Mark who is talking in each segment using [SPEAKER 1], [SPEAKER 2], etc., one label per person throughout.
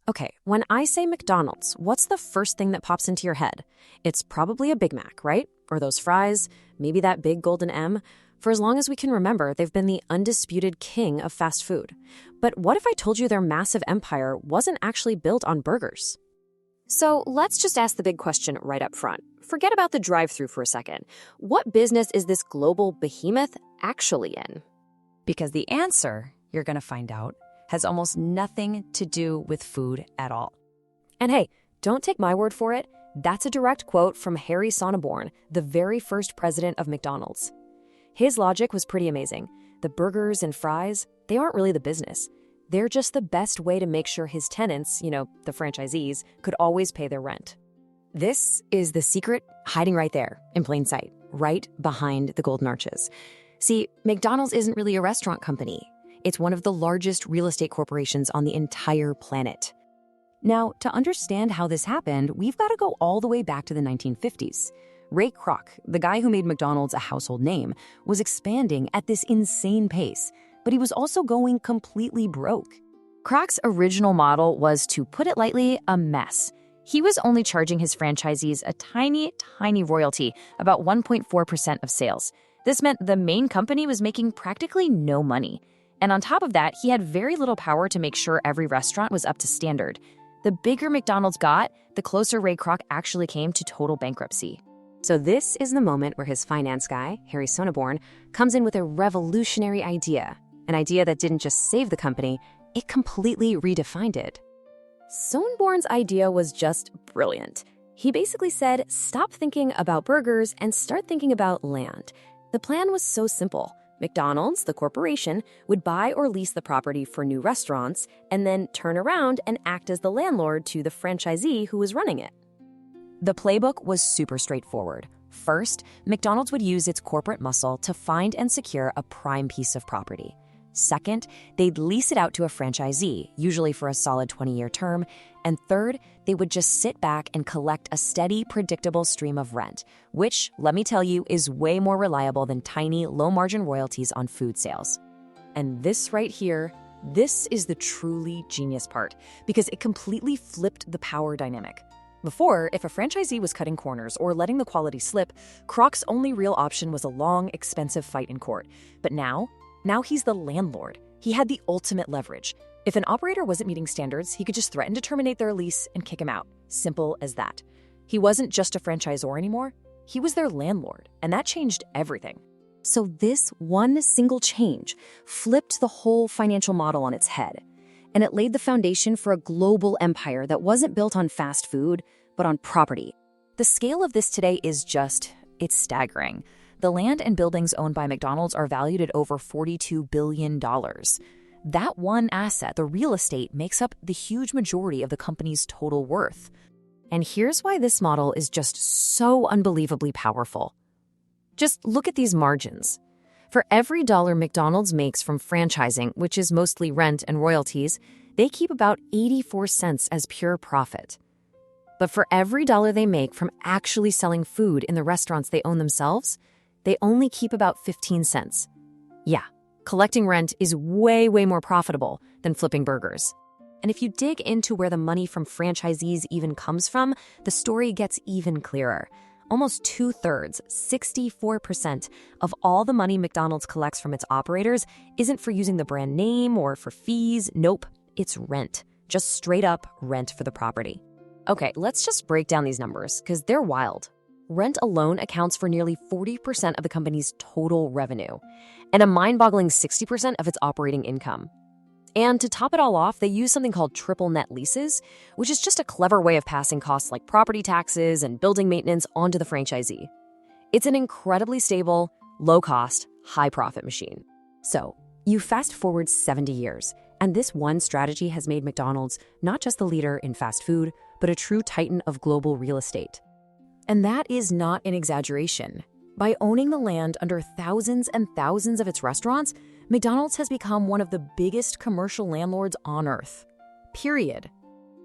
[SPEAKER 1] Okay, when I say McDonald's, what's the first thing that pops into your head? It's probably a Big Mac, right? Or those fries, maybe that big golden M. For as long as we can remember, they've been the undisputed king of fast food. But what if I told you their massive empire wasn't actually built on burgers? So let's just ask the big question right up front. Forget about the drive-thru for a second. What business is this global behemoth actually in?
[SPEAKER 2] Because the answer, you're going to find out, has almost nothing to do with food at all.
[SPEAKER 1] And hey, don't take my word for it. That's a direct quote from Harry Sonneborn, the very first president of McDonald's. His logic was pretty amazing. The burgers and fries, they aren't really the business. They're just the best way to make sure his tenants, the franchisees, could always pay their rent. This is the secret hiding right there, in plain sight, right behind the golden arches. See, McDonald's isn't really a restaurant company. It's one of the largest real estate corporations on the entire planet. Now, to understand how this happened, we've got to go all the way back to the 1950s. Ray Kroc, the guy who made McDonald's a household name, was expanding at this insane pace, but he was also going completely broke. Kroc's original model was, to put it lightly, a mess. He was only charging his franchisees a tiny, tiny royalty, about 1.4% of sales. This meant the main company was making practically no money. And on top of that, he had very little power to make sure every restaurant was up to standard. The bigger McDonald's got, the closer Ray Kroc actually came to total bankruptcy. So this is the moment where his finance guy, Harry Sonneborn, comes in with a revolutionary idea. An idea that didn't just save the company, it completely redefined it. Sonneborn's idea was just brilliant. He basically said, stop thinking about burgers and start thinking about land. The plan was so simple. McDonald's, the corporation, would buy or lease the property for new restaurants and then turn around and act as the landlord to the franchisee who was running it. The playbook was super straightforward. First, McDonald's would use its corporate muscle to find and secure a prime piece of property. Second, they'd lease it out to a franchisee, usually for a solid 20-year term. And third, they would just sit back and collect a steady, predictable stream of rent, which, let me tell you, is way more reliable than tiny, low-margin royalties on food sales. And this right here, this is the truly genius part, because it completely flipped the power dynamic. Before, if a franchisee was cutting corners or letting the quality slip, Kroc's only real option was a long, expensive fight in court. But now he's the landlord. He had the ultimate leverage. If an operator wasn't meeting standards, he could just threaten to terminate their lease and kick him out. Simple as that. He wasn't just a franchisor anymore. He was their landlord, and that changed everything. So this one single change flipped the whole financial model on its head, and it laid the foundation for a global empire that wasn't built on fast food, but on property. The scale of this today is it's staggering. The land and buildings owned by McDonald's are valued at over $42 billion. That one asset, the real estate, makes up the huge majority of the company's total worth. And here's why this model is just so unbelievably powerful. Just look at these margins. For every dollar McDonald's makes from franchising, which is mostly rent and royalties, they keep about 84 cents as pure profit. But for every dollar they make from actually selling food in the restaurants they own themselves, they only keep about 15 cents. Yeah, collecting rent is way, way more profitable than flipping burgers. And if you dig into where the money from franchisees even comes from, the story gets even clearer. Almost 2/3, 64% of all the money McDonald's collects from its operators isn't for using the brand name or for fees. Nope, it's rent. Just straight up rent for the property. Okay, let's just break down these numbers, because they're wild. Rent alone accounts for nearly 40% of the company's total revenue, and a mind-boggling 60% of its operating income. And to top it all off, they use something called triple net leases, which is just a clever way of passing costs like property taxes and building maintenance onto the franchisee. It's an incredibly stable, low-cost, high-profit machine. So, you fast forward 70 years, and this one strategy has made McDonald's not just the leader in fast food, but a true titan of global real estate. And that is not an exaggeration. By owning the land under thousands and thousands of its restaurants, McDonald's has become one of the biggest commercial landlords on earth. Period.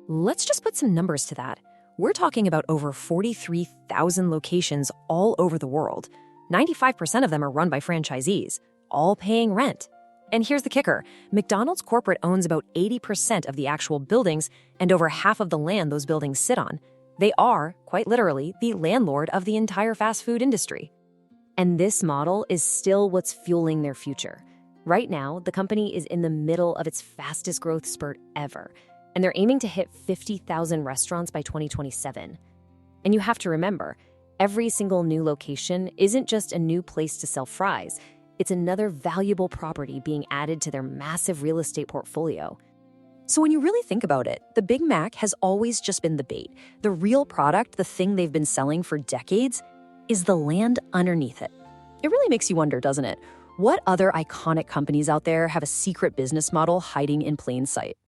[SPEAKER 1] Let's just put some numbers to that. We're talking about over 43,000 locations all over the world. 95% of them are run by franchisees, all paying rent. And here's the kicker. McDonald's corporate owns about 80% of the actual buildings and over half of the land those buildings sit on. They are, quite literally, the landlord of the entire fast food industry. And this model is still what's fueling their future. Right now, the company is in the middle of its fastest growth spurt ever, and they're aiming to hit 50,000 restaurants by 2027. And you have to remember, every single new location isn't just a new place to sell fries. It's another valuable property being added to their massive real estate portfolio.
[SPEAKER 2] So when you really think about it, the Big Mac has always just been the bait. The real product, the thing they've been selling for decades, is the land underneath it. It really makes you wonder, doesn't it? What other iconic companies out there have a secret business model hiding in plain sight?